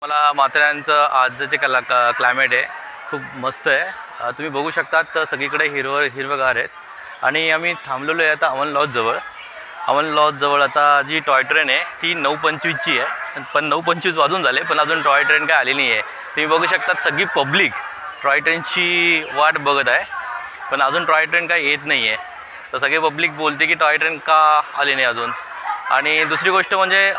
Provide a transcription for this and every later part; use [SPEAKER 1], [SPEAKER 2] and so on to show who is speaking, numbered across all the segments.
[SPEAKER 1] मला माथेरानचं आजचं जे क्लायमेट आहे खूप मस्त आहे। तुम्ही बघू शकता तर सगळीकडे हिरवगार आहेत आणि आम्ही थांबलेलो आहे आता अमन लॉजजवळ। अमन लॉजजवळ आता जी टॉय ट्रेन आहे ती 9:25ची आहे, पण 9:25 वाजून झाले पण अजून टॉय ट्रेन काय आली नाही आहे। तुम्ही बघू शकता सगळी पब्लिक टॉय ट्रेनची वाट बघत आहे, पण अजून टॉय ट्रेन काय येत नाही आहे। तर सगळी पब्लिक बोलते की टॉय ट्रेन का आली नाही अजून। आणि दुसरी गोष्ट म्हणजे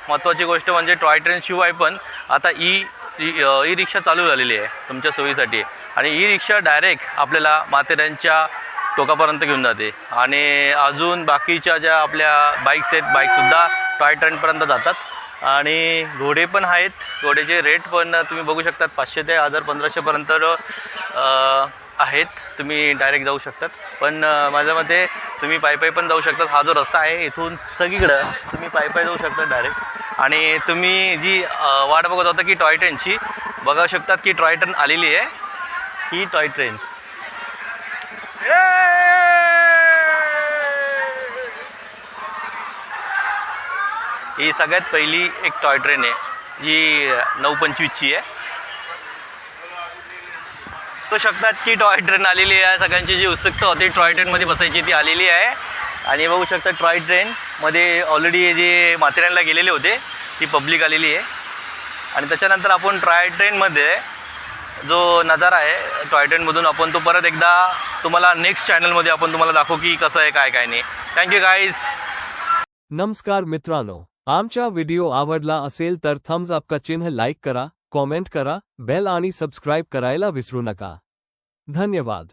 [SPEAKER 1] महत्त्वाची गोष्ट म्हणजे टॉय ट्रेनशिवाय पण आता ई रिक्षा चालू झालेली आहे तुमच्या सोयीसाठी, आणि ई रिक्षा डायरेक्ट आपल्याला माथेरानच्या टोकापर्यंत घेऊन जाते। आणि अजून बाकीच्या ज्या आपल्या बाईक्स आहेत बाईकसुद्धा टॉय ट्रेनपर्यंत जातात। आणि घोडे पण आहेत, घोड्याचे रेट पण तुम्ही बघू शकतात 500 ते 1500पर्यंत आहेत। तुम्ही डायरेक्ट जाऊ शकतात, पण माझ्या मते तुम्ही पायी पण जाऊ शकतात। हा जो रस्ता आहे इथून सगळीकडं तुम्ही पायी जाऊ शकता डायरेक्ट। आणि तुम्ही जी वाट बघत होता की टॉय ट्रेनची, बघू शकतात की टॉय ट्रेन आलेली आहे। ही टॉय ट्रेन ही सगळ्यात पहिली एक टॉय ट्रेन आहे जी 9:25ची आहे। बघू शकतात की टॉय ट्रेन आलेली आहे, सगळ्यांची जी उत्सुकता होती टॉय ट्रेनमध्ये बसायची ती आलेली आहे। आणि बघू शकता टॉय ट्रेनमध्ये ऑलरेडी जे माथेरानला गेलेले होते ती पब्लिक आलेली आहे। आणि त्याच्यानंतर आपण टॉय ट्रेनमध्ये जो नजारा आहे टॉय ट्रेनमधून आपण तो परत एकदा तुम्हाला नेक्स्ट चॅनलमध्ये आपण तुम्हाला दाखवू की कसं आहे काय नाही। Thank you guys.
[SPEAKER 2] नमस्कार मित्रांनो, आमचा व्हिडिओ आवडला असेल तर थम्स अप का चिन्ह लाईक करा, कॉमेंट करा, बेल आणि सबस्क्राईब करायला विसरू नका। धन्यवाद।